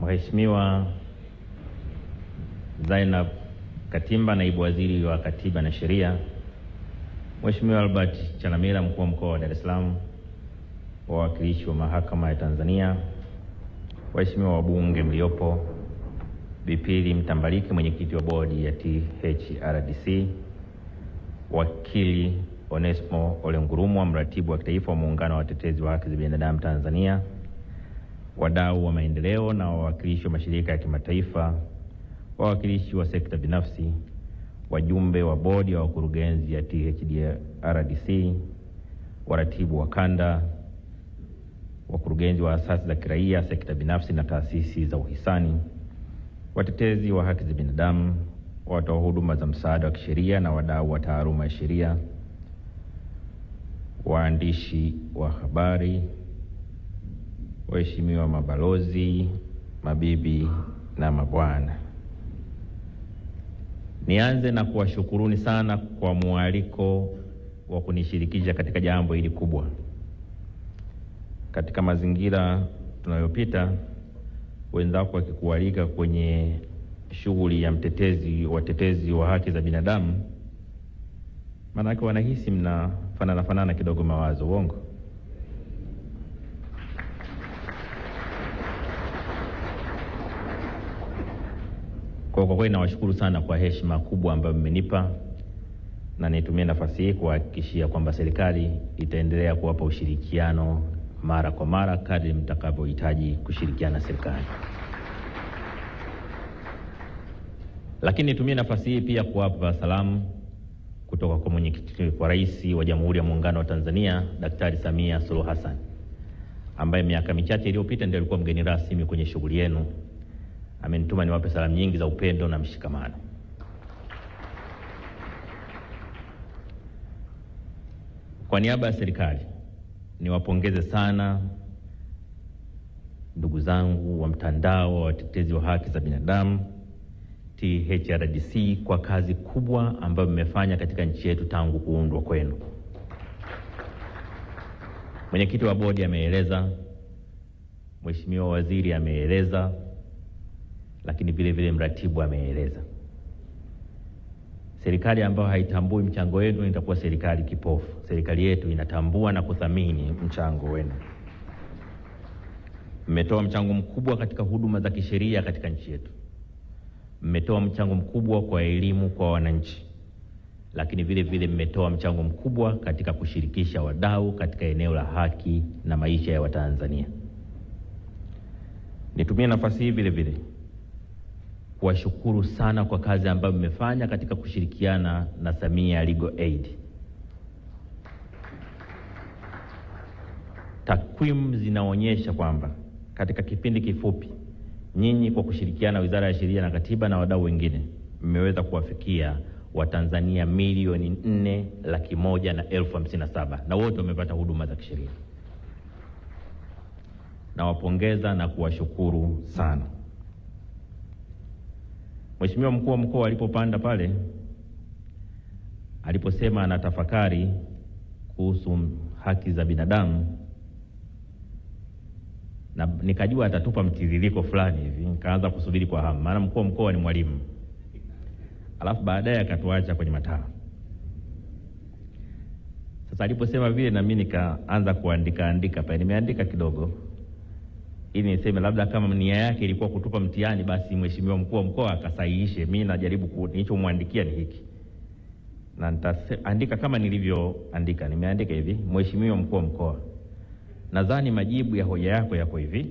Mheshimiwa Zainab Katimba, Naibu Waziri wa Katiba na Sheria, Mheshimiwa Albert Chalamila, Mkuu wa Mkoa wa Dar es Salaam, wawakilishi wa Mahakama ya Tanzania, waheshimiwa wabunge mliopo, Bipili Mtambalike, Mwenyekiti wa Bodi ya THRDC, Wakili Onesmo Ole Ngurumwa, Mratibu wa Kitaifa wa Muungano wa Watetezi wa Haki za Binadamu Tanzania, wadau wa maendeleo na wawakilishi wa mashirika ya kimataifa, wawakilishi wa sekta binafsi, wajumbe wa bodi ya wakurugenzi ya THRDC, waratibu wa kanda, wakurugenzi wa asasi za kiraia, sekta binafsi na taasisi za uhisani, watetezi wa haki za binadamu, watoa huduma za msaada wa kisheria na wadau wa taaluma ya sheria, waandishi wa habari, waheshimiwa mabalozi, mabibi na mabwana. Nianze na kuwashukuruni sana kwa mwaliko wa kunishirikisha katika jambo hili kubwa. Katika mazingira tunayopita, wenzako wakikualika kwenye shughuli ya watetezi wa haki za binadamu, maana wanahisi mnafanana kidogo mawazo. Uongo? Kwa kweli nawashukuru sana kwa heshima kubwa ambayo mmenipa, na nitumie nafasi hii kuhakikishia kwamba serikali itaendelea kuwapa ushirikiano mara kwa mara kadri mtakavyohitaji kushirikiana na serikali. Lakini nitumie nafasi hii pia kuwapa salamu kutoka kwa Mwenyekiti wa Rais wa Jamhuri ya Muungano wa Tanzania, Daktari Samia Suluhu Hassan, ambaye miaka michache iliyopita ndiye alikuwa mgeni rasmi kwenye shughuli yenu. Amenituma niwape salamu nyingi za upendo na mshikamano. Kwa niaba ya serikali, niwapongeze sana ndugu zangu wa mtandao wa watetezi wa haki za binadamu THRDC kwa kazi kubwa ambayo mmefanya katika nchi yetu tangu kuundwa kwenu. Mwenyekiti wa bodi ameeleza, Mheshimiwa Waziri ameeleza, lakini vile vile mratibu ameeleza. Serikali ambayo haitambui mchango wenu itakuwa serikali kipofu. Serikali yetu inatambua na kuthamini mchango wenu. Mmetoa mchango mkubwa katika huduma za kisheria katika nchi yetu. Mmetoa mchango mkubwa kwa elimu kwa wananchi. Lakini vile vile mmetoa mchango mkubwa katika kushirikisha wadau katika eneo la haki na maisha ya Watanzania. Nitumie nafasi hii vile vile kuwashukuru sana kwa kazi ambayo mmefanya katika kushirikiana na Samia Legal Aid. Takwimu zinaonyesha kwamba katika kipindi kifupi, nyinyi kwa kushirikiana Wizara ya Sheria na Katiba na wadau wengine, mmeweza kuwafikia Watanzania 4,100,057 na wote wamepata huduma za kisheria. Nawapongeza na kuwashukuru sana. Mheshimiwa Mkuu wa Mkoa alipopanda pale, aliposema anatafakari kuhusu haki za binadamu, na nikajua atatupa mtiririko fulani hivi, nikaanza kusubiri kwa hamu, maana Mkuu wa Mkoa ni mwalimu. Alafu baadaye akatuacha kwenye mataa. Sasa aliposema vile, na mimi nikaanza kuandika pale. Nimeandika kidogo ili niseme labda kama nia yake ilikuwa kutupa mtihani, basi Mheshimiwa Mkuu wa Mkoa akasahihishe. Mimi najaribu nilichomwandikia ni hiki, na nitaandika kama nilivyoandika. Nimeandika hivi: Mheshimiwa Mkuu wa Mkoa, nadhani majibu ya hoja yako yako hivi: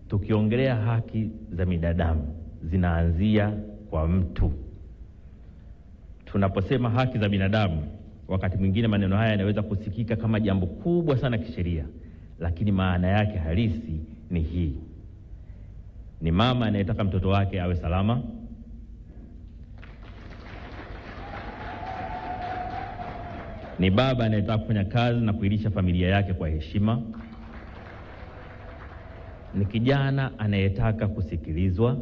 tukiongelea haki za binadamu zinaanzia kwa mtu. Tunaposema haki za binadamu, wakati mwingine maneno haya yanaweza kusikika kama jambo kubwa sana kisheria, lakini maana yake halisi ni hii: ni mama anayetaka mtoto wake awe salama, ni baba anayetaka kufanya kazi na kuilisha familia yake kwa heshima, ni kijana anayetaka kusikilizwa,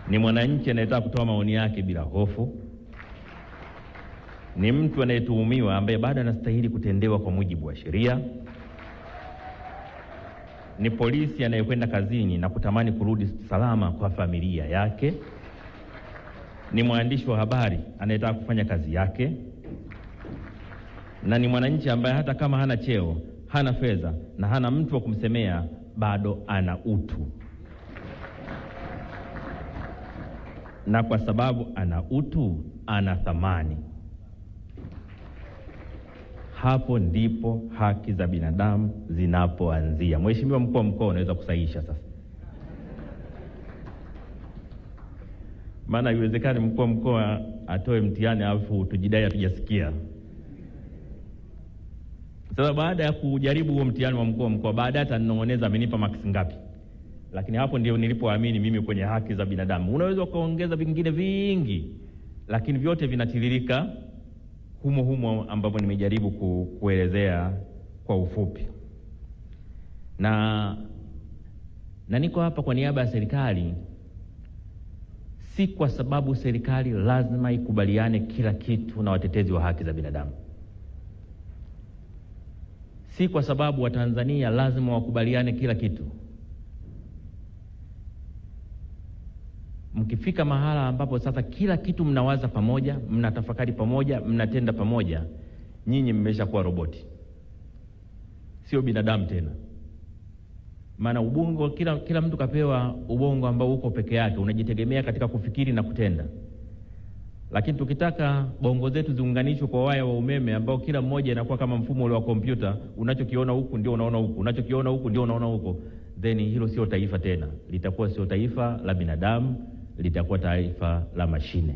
ni mwananchi anayetaka kutoa maoni yake bila hofu, ni mtu anayetuhumiwa ambaye bado anastahili kutendewa kwa mujibu wa sheria, ni polisi anayekwenda kazini na kutamani kurudi salama kwa familia yake. Ni mwandishi wa habari anayetaka kufanya kazi yake. Na ni mwananchi ambaye hata kama hana cheo, hana fedha na hana mtu wa kumsemea, bado ana utu. Na kwa sababu ana utu, ana thamani. Hapo ndipo haki za binadamu zinapoanzia. Mheshimiwa Mkuu wa Mkoa, unaweza kusahihisha sasa. Maana haiwezekani Mkuu wa Mkoa atoe mtihani alafu tujidai hatujasikia. Sasa baada ya kujaribu huo mtihani wa Mkuu wa Mkoa, baadaye atanong'oneza amenipa marks ngapi. Lakini hapo ndio nilipoamini mimi kwenye haki za binadamu. Unaweza kuongeza vingine vingi, lakini vyote vinatiririka humo ambapo nimejaribu kuelezea kwa ufupi. Na niko hapa kwa niaba ya serikali, si kwa sababu serikali lazima ikubaliane kila kitu na watetezi wa haki za binadamu. Si kwa sababu Watanzania lazima wakubaliane kila kitu. Mkifika mahala ambapo sasa kila kitu mnawaza pamoja, mnatafakari pamoja, mnatenda pamoja, nyinyi mmeshakuwa roboti. Sio binadamu tena. Maana ubongo, kila mtu kapewa ubongo ambao uko peke yake, unajitegemea katika kufikiri na kutenda. Lakini tukitaka bongo zetu ziunganishwe kwa waya wa umeme ambao kila mmoja inakuwa kama mfumo ule wa kompyuta, unachokiona huku ndio unaona huku, unachokiona huku ndio unaona huko, then hilo sio taifa tena. Litakuwa sio taifa la binadamu, litakuwa taifa la mashine.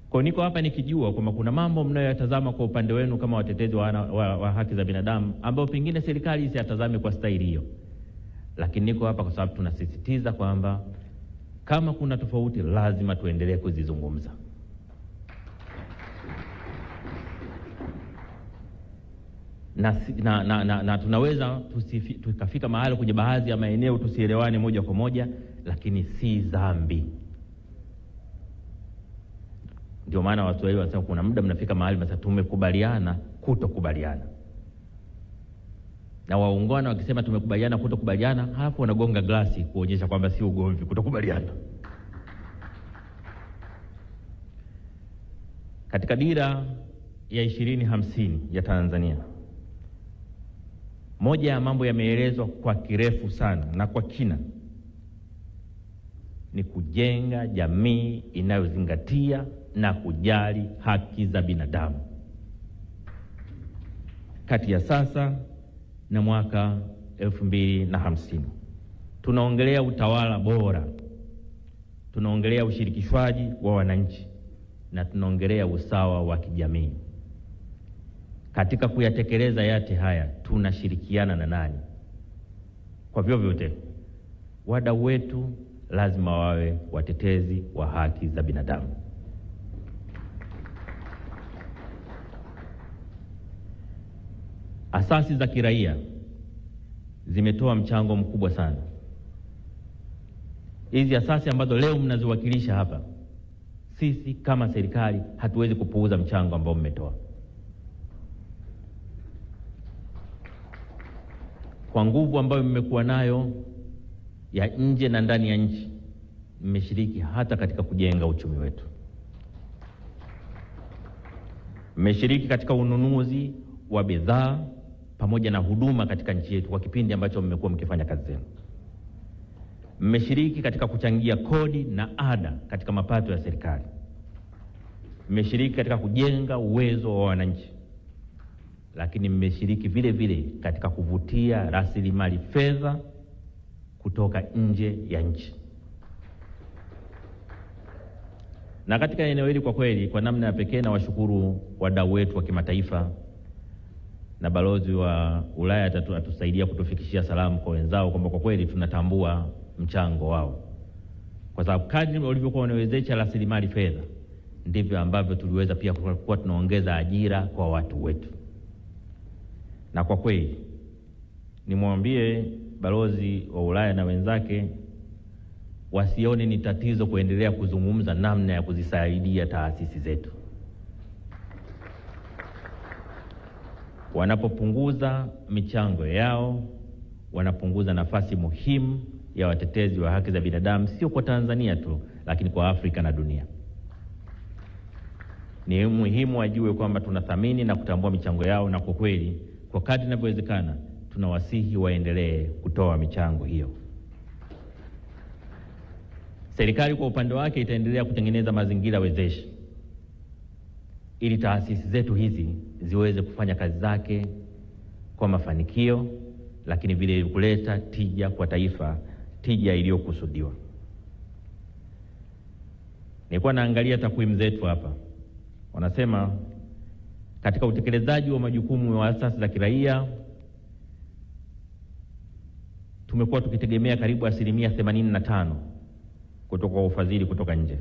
Kwa niko hapa nikijua kwamba kuna mambo mnayoyatazama kwa upande wenu kama watetezi wa haki za binadamu ambao pengine serikali isiyatazame kwa staili hiyo. Lakini niko hapa kwa sababu tunasisitiza kwamba kama kuna tofauti lazima tuendelee kuzizungumza. Na tunaweza tukafika mahali kwenye baadhi ya maeneo tusielewane moja kwa moja, lakini si dhambi. Ndio maana watu wao wanasema kuna muda mnafika mahali sasa tumekubaliana kutokubaliana. Na waungwana wakisema tumekubaliana kutokubaliana, hapo wanagonga glasi kuonyesha kwamba si ugomvi kutokubaliana. Katika dira ya 2050 ya Tanzania, moja ya mambo yameelezwa kwa kirefu sana na kwa kina ni kujenga jamii inayozingatia na kujali haki za binadamu. Kati ya sasa na mwaka 2050 tunaongelea utawala bora, tunaongelea ushirikishwaji wa wananchi, na tunaongelea usawa wa kijamii. Katika kuyatekeleza yote haya tunashirikiana na nani? Kwa vyovyote wadau wetu lazima wawe watetezi wa haki za binadamu. Asasi za kiraia zimetoa mchango mkubwa sana. Hizi asasi ambazo leo mnaziwakilisha hapa, sisi kama serikali hatuwezi kupuuza mchango ambao mmetoa. Kwa nguvu ambayo mmekuwa nayo ya nje na ndani ya nchi, mmeshiriki hata katika kujenga uchumi wetu. Mmeshiriki katika ununuzi wa bidhaa pamoja na huduma katika nchi yetu kwa kipindi ambacho mmekuwa mkifanya kazi zenu. Mmeshiriki katika kuchangia kodi na ada katika mapato ya serikali. Mmeshiriki katika kujenga uwezo wa wananchi. Lakini mmeshiriki vile vile katika kuvutia rasilimali fedha kutoka nje ya nchi. Na katika eneo hili kwa kweli, kwa namna ya pekee na washukuru wadau wetu wa kimataifa, na balozi wa Ulaya atusaidia kutufikishia salamu kwa wenzao kwamba kwa kweli tunatambua mchango wao. Kwa sababu kadri walivyokuwa wanawezesha rasilimali fedha, ndivyo ambavyo tuliweza pia kuwa tunaongeza ajira kwa watu wetu. Na kwa kweli nimwambie balozi wa Ulaya na wenzake wasione ni tatizo kuendelea kuzungumza namna ya kuzisaidia taasisi zetu. Wanapopunguza michango yao, wanapunguza nafasi muhimu ya watetezi wa haki za binadamu, sio kwa Tanzania tu, lakini kwa Afrika na dunia. Ni muhimu wajue kwamba tunathamini na kutambua michango yao, na kwa kweli kwa kadri inavyowezekana tunawasihi waendelee kutoa michango hiyo. Serikali kwa upande wake itaendelea kutengeneza mazingira wezeshi ili taasisi zetu hizi ziweze kufanya kazi zake kwa mafanikio, lakini vile kuleta tija kwa taifa, tija iliyokusudiwa. Nilikuwa naangalia takwimu zetu hapa. Wanasema katika utekelezaji wa majukumu ya asasi za kiraia tumekuwa tukitegemea karibu 85% kutoka kwa ufadhili kutoka nje,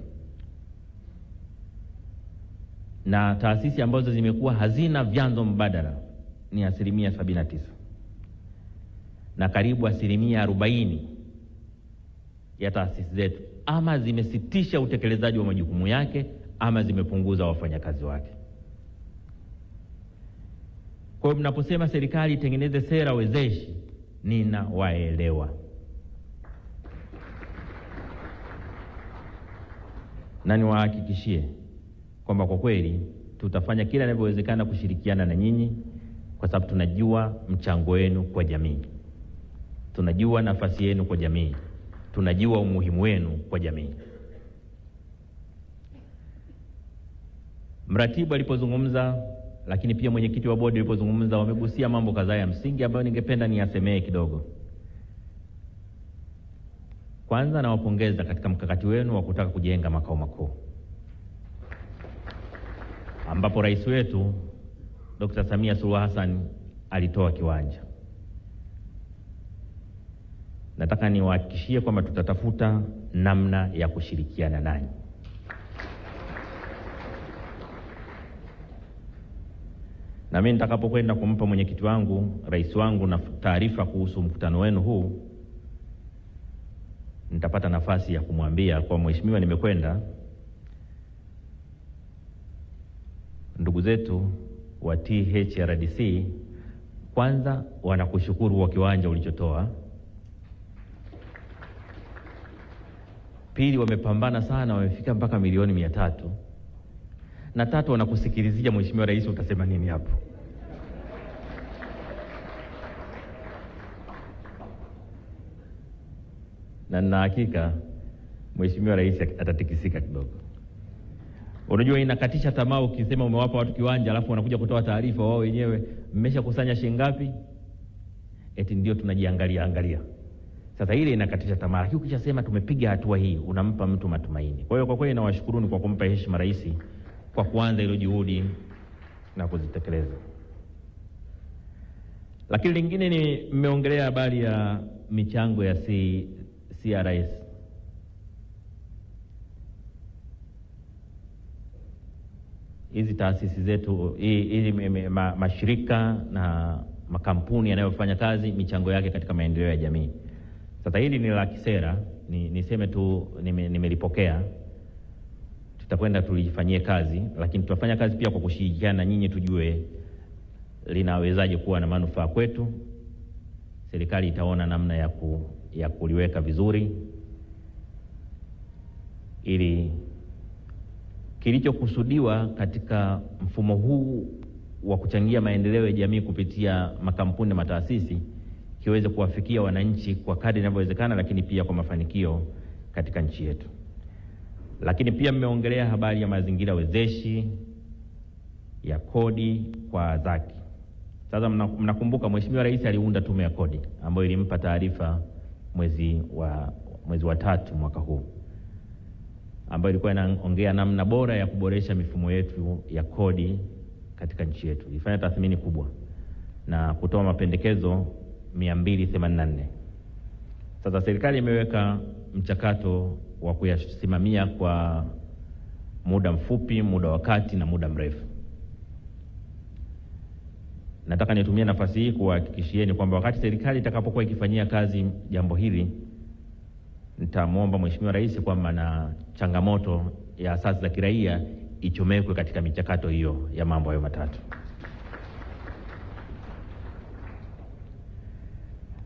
na taasisi ambazo zimekuwa hazina vyanzo mbadala ni 79%, na karibu 40% ya taasisi zetu ama zimesitisha utekelezaji wa majukumu yake ama zimepunguza wafanyakazi wake. Kwa hiyo mnaposema serikali itengeneze sera wezeshi, ninawaelewa. Na niwahakikishie kwamba kwa kweli tutafanya kila inavyowezekana kushirikiana na nyinyi, kwa sababu tunajua mchango wenu kwa jamii. Tunajua nafasi yenu kwa jamii. Tunajua umuhimu wenu kwa jamii. Mratibu alipozungumza, lakini pia mwenyekiti wa bodi alipozungumza, wamegusia mambo kadhaa ya msingi ambayo ningependa niyasemee kidogo. Kwanza nawapongeza katika mkakati wenu wa kutaka kujenga makao makuu, ambapo rais wetu Dr. Samia Suluhu Hassan alitoa kiwanja. Nataka niwahakikishie kwamba tutatafuta namna ya kushirikiana nanyi. Na mimi nitakapokwenda kumpa mwenyekiti wangu, rais wangu, na taarifa kuhusu mkutano wenu huu, nitapata nafasi ya kumwambia kwa mheshimiwa, nimekwenda, ndugu zetu wa THRDC kwanza wanakushukuru kwa kiwanja ulichotoa. Pili, wamepambana sana, wamefika mpaka milioni 300. Na tatu, wanakusikilizia mheshimiwa rais utasema nini hapo. Na hakika mheshimiwa rais atatikisika kidogo. Unajua inakatisha tamaa ukisema umewapa watu kiwanja alafu wanakuja kutoa taarifa wao wenyewe mmeshakusanya shilingi ngapi, eti ndio tunajiangalia. Sasa ile inakatisha tamaa, lakini ukishasema tumepiga hatua hii unampa mtu matumaini. Kwa hiyo kwa kweli nawashukuruni kwa kumpa heshima rais kwa kuanza ile juhudi na kuzitekeleza. Lakini lingine ni mmeongelea habari ya michango ya CRS. Hizi taasisi zetu, hizi mashirika na makampuni yanayofanya kazi, michango yake katika maendeleo ya jamii. Sasa hili ni la kisera, niseme tu nimelipokea. Tutakwenda tulifanyie kazi, lakini tutafanya kazi pia kwa kushirikiana na nyinyi tujue linawezaje kuwa na manufaa kwetu. Serikali itaona namna ya kuliweka vizuri ili kilichokusudiwa katika mfumo huu wa kuchangia maendeleo ya jamii kupitia makampuni na mataasisi kiweze kuwafikia wananchi kwa kadri inavyowezekana, lakini pia kwa mafanikio katika nchi yetu. Lakini pia mmeongelea habari ya mazingira wezeshi ya kodi kwa zaki. Sasa mnakumbuka mheshimiwa rais aliunda tume ya kodi ambayo ilimpa taarifa mwezi wa 3 mwaka huu, ambayo ilikuwa inaongea namna bora ya kuboresha mifumo yetu ya kodi katika nchi yetu. Ilifanya tathmini kubwa na kutoa mapendekezo 284. Sasa serikali imeweka mchakato wa kuyasimamia kwa muda mfupi, muda wa kati na muda mrefu. Nataka nitumie nafasi hii kuhakikishieni kwamba wakati serikali itakapokuwa ikifanyia kazi jambo hili, nitamwomba mheshimiwa rais kwamba na changamoto ya asasi za kiraia ichomekwe katika michakato hiyo ya mambo hayo matatu.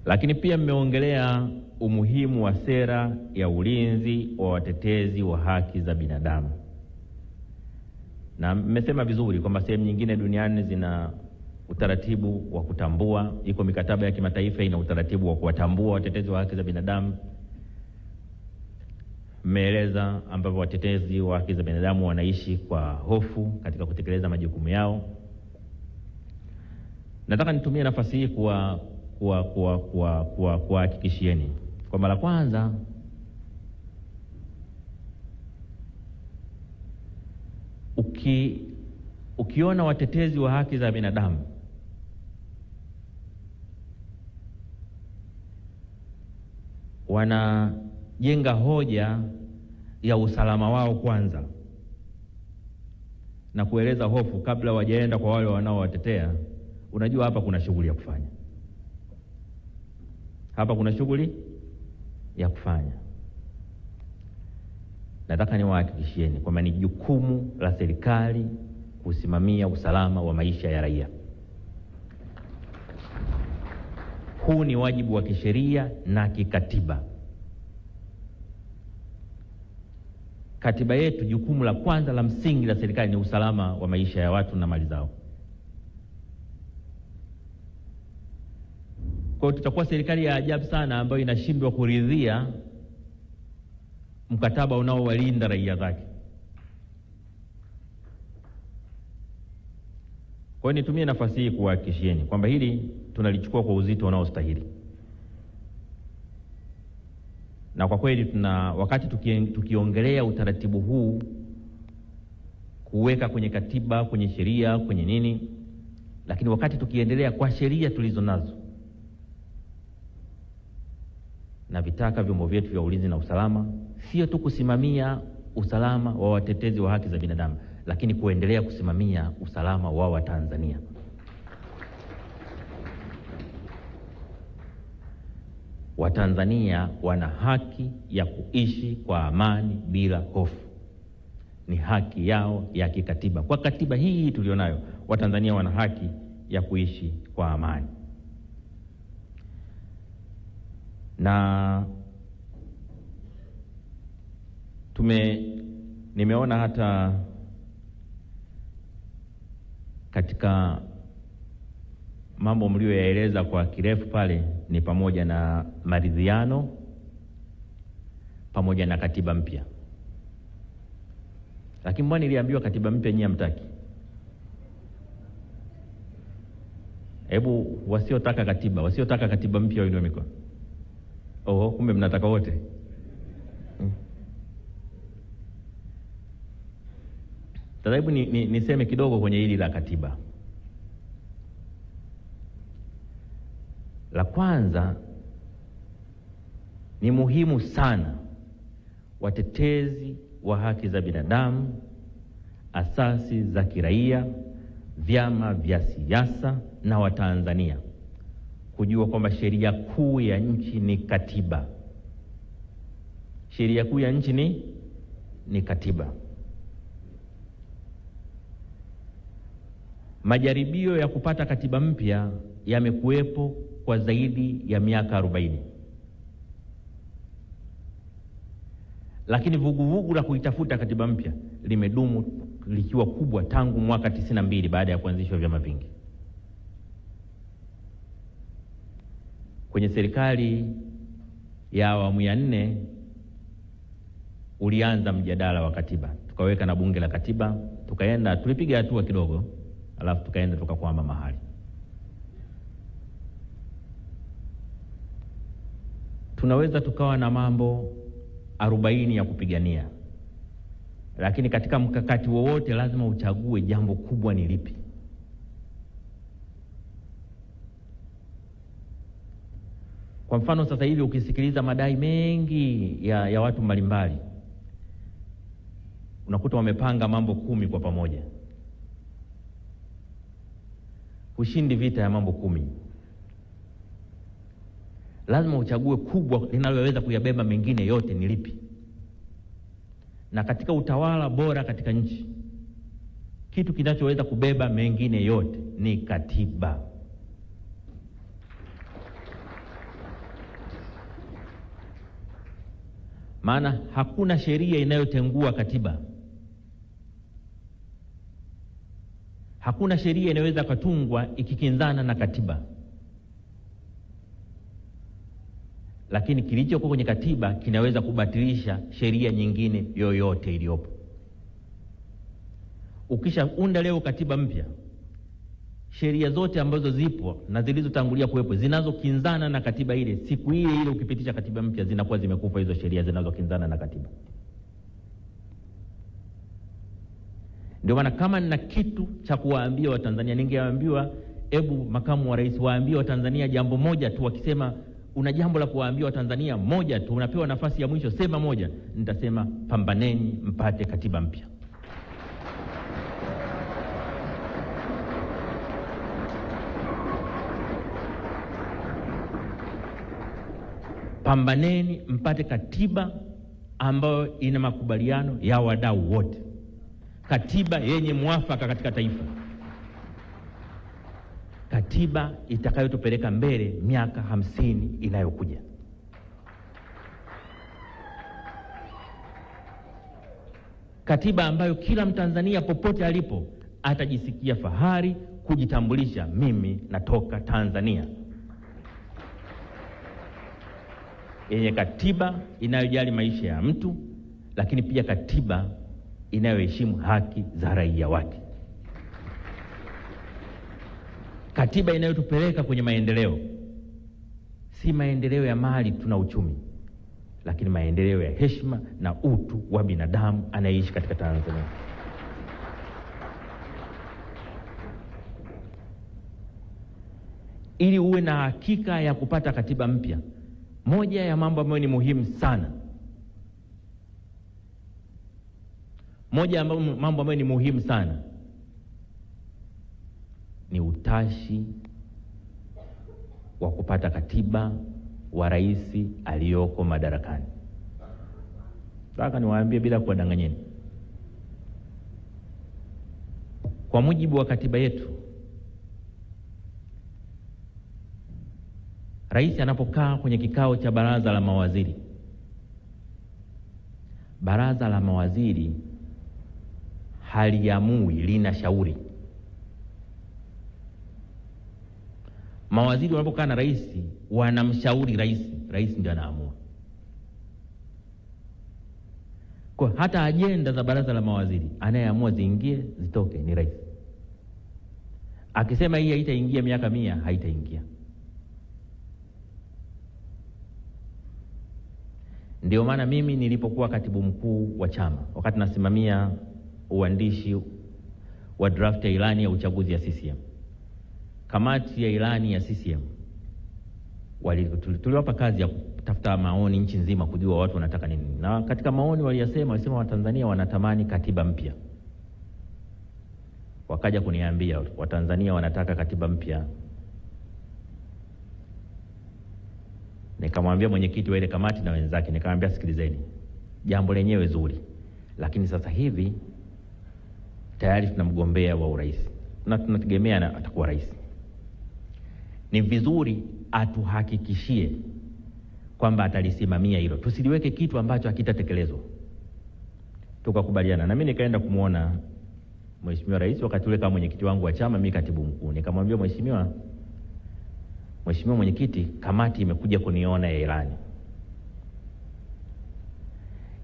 Lakini pia mmeongelea umuhimu wa sera ya ulinzi wa watetezi wa haki za binadamu. Na mmesema vizuri kwamba sehemu nyingine duniani zina utaratibu wa kutambua, iko mikataba ya kimataifa ina utaratibu wa kuwatambua watetezi wa haki za binadamu. Mmeeleza ambavyo watetezi wa haki za binadamu wanaishi kwa hofu katika kutekeleza majukumu yao. Nataka nitumie nafasi hii kuhakikishieni kwa mara kwanza ukiona watetezi wa haki za binadamu wanajenga hoja ya usalama wao kwanza na kueleza hofu kabla wajaenda kwa wale wanaowatetea, unajua hapa kuna shughuli ya kufanya. Hapa kuna shughuli ya kufanya. Nataka niwahakikishieni kwamba ni jukumu la serikali kusimamia usalama wa maisha ya raia. Huu ni wajibu wa kisheria na kikatiba. Katiba yetu, jukumu la kwanza la msingi la serikali ni usalama wa maisha ya watu na mali zao. Kwa hiyo tutakuwa serikali ya ajabu sana ambayo inashindwa kuridhia mkataba unaowalinda raia zake. Kwa hiyo nitumie nafasi hii kuhakikishieni kwamba hili tunalichukua kwa uzito unaostahili. Na kwa kweli wakati tukiongelea utaratibu huu kuweka kwenye katiba, kwenye sheria, kwenye nini, lakini wakati tukiendelea kwa sheria tulizo nazo na vitaka vyombo vyetu vya ulinzi na usalama, sio tu kusimamia usalama wa watetezi wa haki za binadamu, lakini kuendelea kusimamia usalama wa Watanzania. Watanzania wana haki ya kuishi kwa amani bila hofu. Ni haki yao ya kikatiba. Kwa katiba hii tulionayo, Watanzania wana haki ya kuishi kwa amani. Na nimeona hata katika mambo mlioyaeleza kwa kirefu pale ni pamoja na maridhiano pamoja na katiba mpya. Lakini mbona niliambiwa katiba mpya nyinyi hamtaki? Hebu wasiotaka katiba mpya wainue mikono. Kumbe mnataka wote. Sasa hebu niseme kidogo kwenye hili la katiba. La kwanza, ni muhimu sana watetezi wa haki za binadamu, asasi za kiraia, vyama vya siasa na Watanzania kujua kwamba sheria kuu ya nchi ni katiba. Sheria kuu ya nchi ni katiba. Majaribio ya kupata katiba mpya yamekuwepo kwa zaidi ya miaka 40. Lakini vuguvugu la kuitafuta katiba mpya limedumu likiwa kubwa tangu mwaka 92 baada ya kuanzishwa vyama vingi. Kwenye serikali ya awamu ya 4 ulianza mjadala wa katiba. Tukaweka na bunge la katiba, tulipiga hatua kidogo, alafu tukaenda tukakwama mahali. Tunaweza tukawa na mambo 40 ya kupigania, lakini katika mkakati wowote lazima uchague jambo kubwa ni lipi. Kwa mfano sasa hivi ukisikiliza madai mengi ya watu mbalimbali, unakuta wamepanga mambo 10 kwa pamoja. Ushindi vita ya mambo 10. Lazima uchague kubwa linaloweza kuyabeba mengine yote ni lipi. Na katika utawala bora katika nchi, kitu kinachoweza kubeba mengine yote ni katiba. Maana hakuna sheria inayotengua katiba. Hakuna sheria inaweza kutungwa ikikinzana na katiba. Lakini kilichokuwa kwenye katiba kinaweza kubatilisha sheria nyingine yoyote iliyopo. Ukishaunda leo katiba mpya, sheria zote ambazo zipo na zilizotangulia kuwepo zinazokinzana na katiba ile, siku ile ile ukipitisha katiba mpya zinakuwa zimekufa hizo sheria zinazokinzana na katiba. Ndio maana kama nina kitu cha kuwaambia Watanzania, ningewaambiwa hebu makamu wa rais waambie Watanzania jambo moja tu. Wakisema una jambo la kuwaambia Watanzania moja tu, unapewa nafasi ya mwisho, sema moja, nitasema pambaneni mpate katiba mpya. Pambaneni mpate katiba ambayo ina makubaliano ya wadau wote. Katiba yenye mwafaka katika taifa. Katiba itakayotupeleka mbele miaka 50 inayokuja. Katiba ambayo kila Mtanzania popote alipo atajisikia fahari kujitambulisha, mimi natoka Tanzania. Yenye katiba inayojali maisha ya mtu, lakini pia katiba inayoheshimu haki za raia wake. Katiba inayotupeleka kwenye maendeleo. Si maendeleo ya mali tuna uchumi, lakini maendeleo ya heshima na utu wa binadamu anayeishi katika Tanzania. Ili uwe na hakika ya kupata katiba mpya, moja ya mambo ambayo ni muhimu sana, mambo ambayo ni muhimu sana ni utashi wa kupata katiba wa rais aliyoko madarakani. Nataka niwaambie bila kuwadanganyeni, kwa mujibu wa katiba yetu, rais anapokaa kwenye kikao cha baraza la mawaziri, baraza la mawaziri haliamui, linashauri. Mawaziri wanapokaa na rais wanamshauri rais, rais ndiye anaamua. Kwa hata ajenda za baraza la mawaziri anayeamua ziingie zitoke ni rais. Akisema hii haitaingia miaka 100, haitaingia. Ndio maana mimi nilipokuwa katibu mkuu wa chama, wakati nasimamia uandishi wa draft ya ilani ya uchaguzi ya CCM, kamati ya ilani ya CCM tuliwapa kazi ya kutafuta maoni nchi nzima kujua watu wanataka nini. Na katika maoni walisema Watanzania wanatamani katiba mpya. Wakaja kuniambia Watanzania wanataka katiba mpya. Nikamwambia mwenyekiti wa ile kamati na wenzake, nikamwambia sikilizeni, jambo lenyewe zuri, lakini sasa hivi tayari tuna mgombea wa urais na tunategemea atakuwa rais. Ni vizuri atuhakikishie kwamba atalisimamia hilo, tusiliweke kitu ambacho hakitatekelezwa. Tukakubaliana, na mimi nikaenda kumuona Mheshimiwa Rais wakati ule kama mwenyekiti wangu wa chama, mimi katibu mkuu. Nikamwambia Mheshimiwa mwenyekiti, kamati imekuja kuniona ya ilani.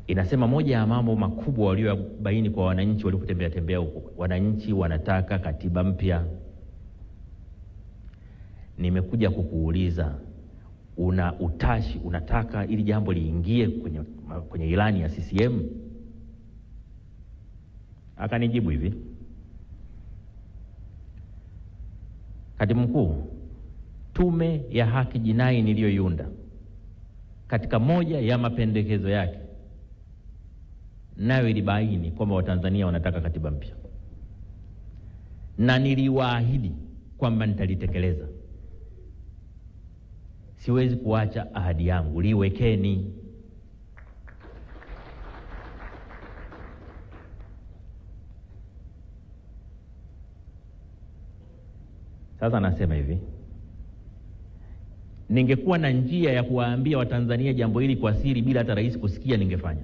Inasema moja ya mambo makubwa waliobaini kwa wananchi walipotembea huko, wananchi wanataka katiba mpya. Nimekuja kukuuliza, una utashi, unataka ili jambo liingie kwenye ilani ya CCM? Akanijibu hivi, katibu mkuu, tume ya haki jinai niliyoiunda, katika moja ya mapendekezo yake nayo ilibaini kwamba Watanzania wanataka katiba mpya, na niliwaahidi kwamba nitalitekeleza. Siwezi kuacha ahadi yangu, liwekeni. Sasa nasema hivi, ningekuwa na njia ya kuwaambia Watanzania jambo hili kwa siri bila hata rais kusikia, ningefanya.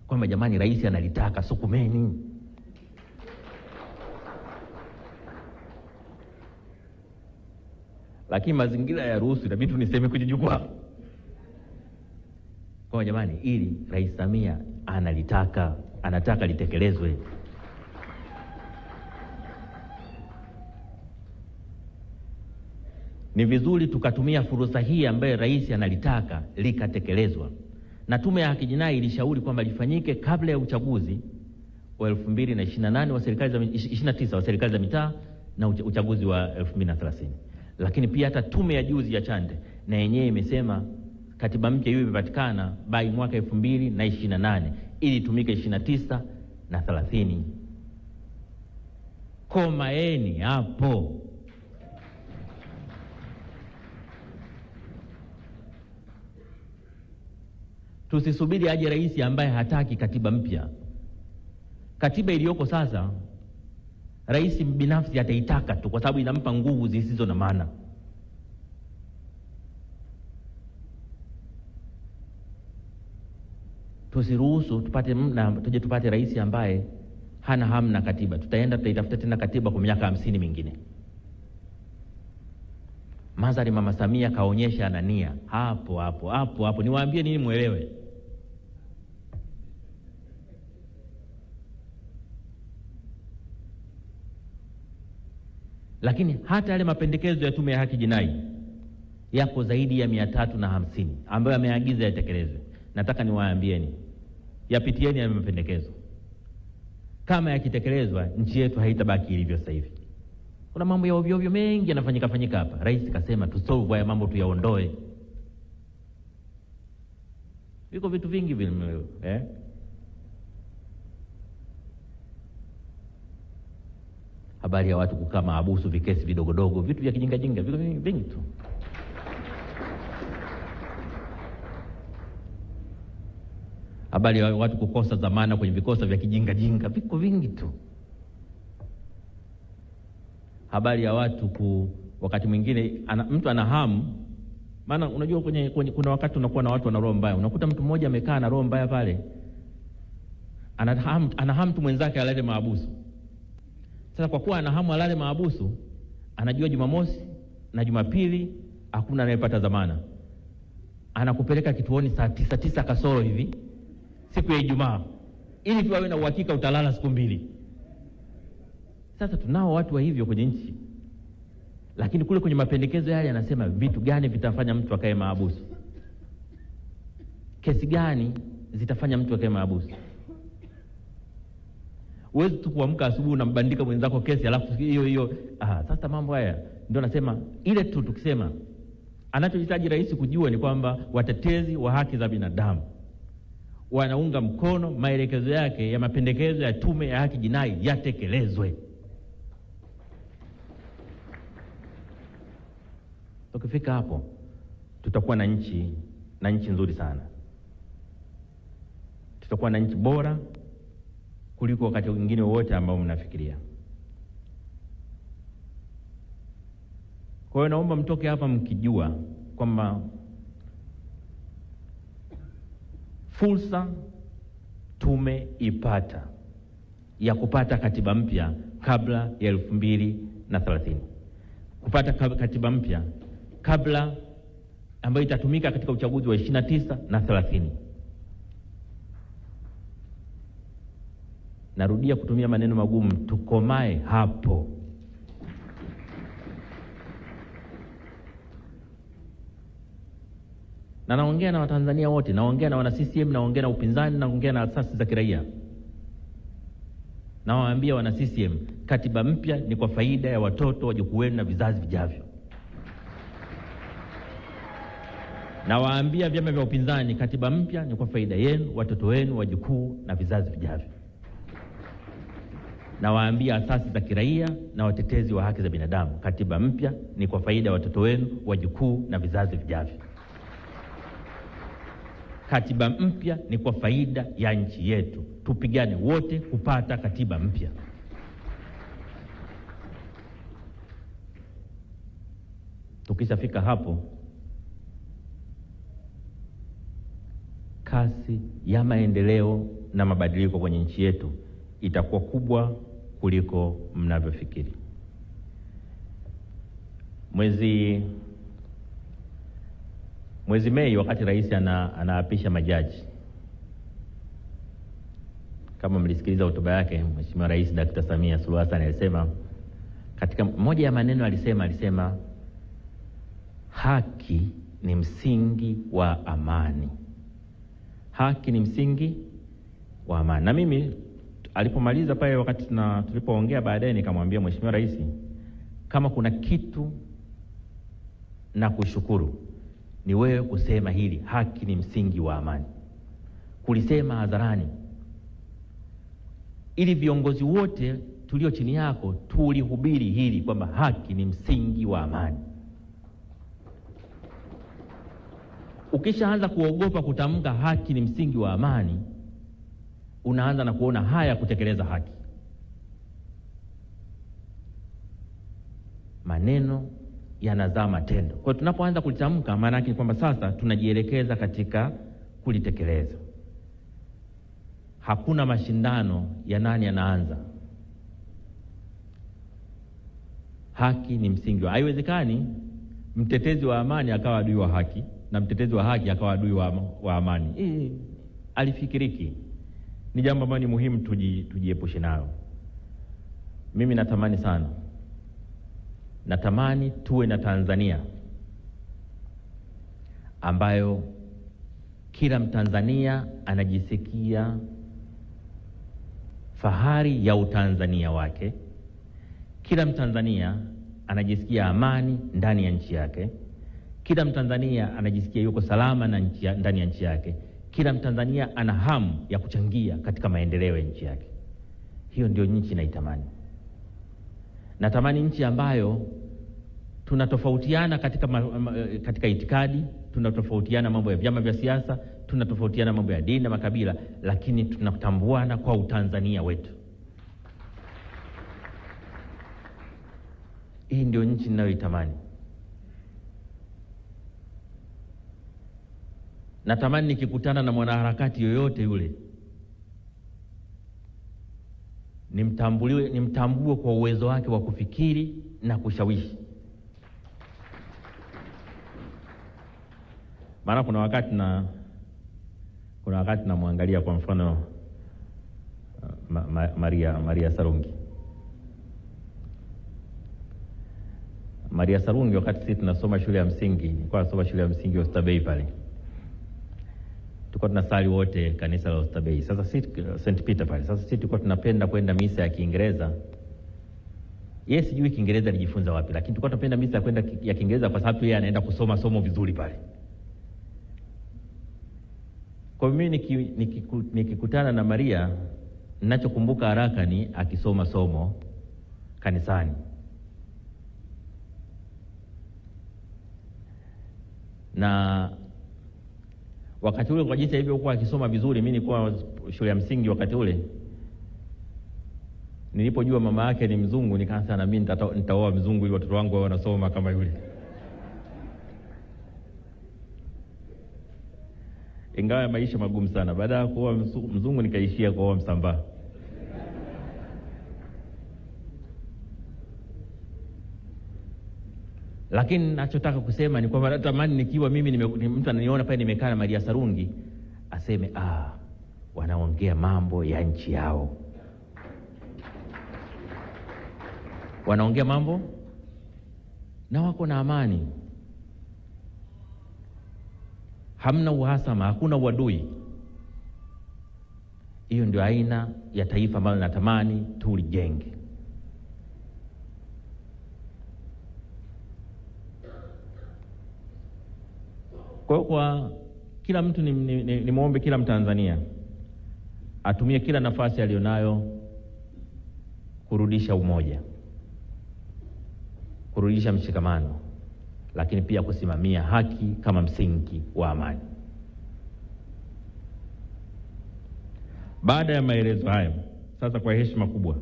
Kwamba jamani, rais analitaka, sukumeni. Lakini mazingira ya ruhusu, inabidi tuniseme kwenye jukwaa. Kwa jamani, ili Rais Samia analitaka, anataka litekelezwe. Ni vizuri tukatumia fursa hii ambaye rais analitaka likatekelezwa. Na Tume ya Haki Jinai ilishauri kwamba lifanyike kabla ya uchaguzi wa 2028 wa serikali za 29 wa serikali za mitaa na uchaguzi wa 2030. Lakini pia hata tume ya juzi ya Chande na yenyewe imesema katiba mpya hiyo imepatikana by mwaka 2028 ili tumike 29 na 30. Komaeni hapo. Tusisubiri aje rais ambaye hataki katiba mpya. Katiba iliyoko sasa rais binafsi ataitaka tu kwa sababu inampa nguvu zisizo na maana. Tusiruhusu tupate rais ambaye hana hamu na katiba. Tutaitafuta tena katiba kwa miaka 50 mingine. Mazari Mama Samia kaonyesha anania hapo. Niwaambie nini muelewe. Lakini hata yale mapendekezo ya Tume ya Haki Jinai yako zaidi ya 350 ambayo ameagiza yatekelezwe. Nataka niwaambieni, yapitieni ya mapendekezo. Kama yakitekelezwa, nchi yetu haitabaki ilivyo sasa hivi. Kuna mambo ya ovyo mengi yanafanyika hapa. Rais kasema tusolve haya mambo, tuyaondoe. Viko vitu vingi vile habari ya watu kukaa mahabusu, vikesi vidogodogo, vitu vya kijinga viko vingi tu. Habari ya watu kukosa dhamana kwenye vikosa vya kijinga viko vingi tu. Habari ya watu wakati mwingine mtu ana hamu, maana unajua kuna wakati unakuwa na watu wana roho mbaya. Unakuta mtu mmoja amekaa na roho mbaya pale, ana hamu tu mwenzake alale mahabusu. Sasa kwa kuwa ana hamu alale mahabusu, anajua Jumamosi na Jumapili hakuna anayepata dhamana, anakupeleka kituoni saa 9 kasoro hivi siku ya Ijumaa ili tu awe na uhakika utalala siku 2. Sasa tunao watu wa hivyo kwenye nchi. Lakini kule kwenye mapendekezo yale yanasema vitu gani vitafanya mtu akae mahabusu, kesi gani zitafanya mtu akae mahabusu. Uwezi tu kuamka asubuhi unambandika mwenzako kesi alafu hiyo. Sasa mambo haya ndio nasema ile tu tukisema anachohitaji rais kujua ni kwamba watetezi wa haki za binadamu wanaunga mkono maelekezo yake ya mapendekezo ya Tume ya Haki Jinai yatekelezwe. Tukifika hapo tutakuwa na nchi nzuri sana. Tutakuwa na nchi bora kuliko wakati mwingine wote ambao mnafikiria. Kwa hiyo naomba mtoke hapa mkijua kwamba fursa tumeipata ya kupata katiba mpya kabla ya 2030. Kupata katiba mpya kabla ambayo itatumika katika uchaguzi wa 29 na 30. Narudia kutumia maneno magumu, tukomae hapo. Na naongea na Watanzania wote, naongea na wana CCM, naongea na upinzani, naongea na asasi za kiraia. Nawaambia wana CCM, katiba mpya ni kwa faida ya watoto, wajukuu wenu na vizazi vijavyo. Nawaambia vyama vya upinzani, katiba mpya ni kwa faida yenu, watoto wenu, wajukuu na vizazi vijavyo. Nawaambia asasi za kiraia na watetezi wa haki za binadamu, katiba mpya ni kwa faida ya watoto wenu, wajukuu na vizazi vijavyo. Katiba mpya ni kwa faida ya nchi yetu. Tupigane wote kupata katiba mpya. Tukishafika hapo, kasi ya maendeleo na mabadiliko kwenye nchi yetu itakuwa kubwa kuliko mnavyofikiri. Mwezi Mei, wakati rais anaapisha majaji, kama mlisikiliza hotuba yake, Mheshimiwa Rais Dr. Samia Suluhu Hassan alisema, katika moja ya maneno alisema haki ni msingi wa amani. Haki ni msingi wa amani. Na mimi alipomaliza pale, wakati tulipoongea baadaye, nikamwambia Mheshimiwa Rais, kama kuna kitu na kushukuru ni wewe kusema hili, haki ni msingi wa amani, kulisema hadharani, ili viongozi wote tulio chini yako tulihubiri hili kwamba haki ni msingi wa amani. Ukishaanza kuogopa kutamka haki ni msingi wa amani, unaanza na kuona haya kutekeleza haki. Maneno yanazaa matendo. Kwa hiyo tunapoanza kulitamka, maana yake kwamba sasa tunajielekeza katika kulitekeleza. Hakuna mashindano ya nani anaanza. Haki ni msingi. Haiwezekani mtetezi wa amani akawa adui wa haki na mtetezi wa haki akawa adui wa amani. Alifikiriki. Ni jambo ambalo ni muhimu tujiepushe nalo. Mimi natamani tuwe na Tanzania ambayo kila Mtanzania anajisikia fahari ya utanzania wake. Kila Mtanzania anajisikia amani ndani ya nchi yake. Kila Mtanzania anajisikia yuko salama ndani ya nchi yake. Kila Mtanzania ana hamu ya kuchangia katika maendeleo ya nchi yake. Hiyo ndio nchi naitamani. Natamani nchi ambayo tunatofautiana katika itikadi, tunatofautiana mambo ya vyama vya siasa, tunatofautiana mambo ya dini na makabila, lakini tunatambuana kwa utanzania wetu. Hii ndio nchi ninayoitamani. Natamani nikikutana na mwanaharakati yoyote yule, nimtambue kwa uwezo wake wa kufikiri na kushawishi. Maana kuna wakati namwangalia kwa mfano Maria Sarungi. Maria Sarungi, wakati sisi tunasoma shule ya msingi, nilikuwa nasoma shule ya msingi Oysterbay pale. Tulikuwa tunasali wote kanisa la Oysterbay. Sasa sisi St. Peter pale. Sasa sisi tulikuwa tunapenda kwenda misa ya Kiingereza. Yeye sijui Kiingereza alijifunza wapi, lakini tulikuwa tunapenda misa ya Kiingereza kwa sababu yeye anaenda kusoma somo vizuri pale. Kwa mimi nikikutana na Maria, ninachokumbuka haraka ni akisoma somo kanisani. Na wakati ule kwa jinsi hivyo kwa akisoma vizuri, mimi nilikuwa shule ya msingi wakati ule. Nilipojua mama yake ni mzungu, nikaanza na mimi nitaoa mzungu ili watoto wangu wanasoma kama yule. Ingawa maisha magumu sana. Baada ya kuoa mzungu nikaishia kuoa Msambaa. Lakini nachotaka kusema ni kwamba natamani nikiwa mimi mtu ananiona pale nimekaa na Maria Sarungi, aseme wanaongea mambo ya nchi yao. Wanaongea mambo na wako na amani. Hamna uhasama, hakuna uadui. Hiyo ndio aina ya taifa ambalo natamani tulijenge. Kwa kila mtu ni muombe kila Mtanzania atumie kila nafasi alionayo kurudisha umoja, kurudisha mshikamano, lakini pia kusimamia haki kama msingi wa amani. Baada ya maelezo hayo, sasa kwa heshima kubwa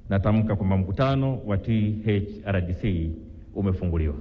natamka kwamba mkutano wa THRDC umefunguliwa.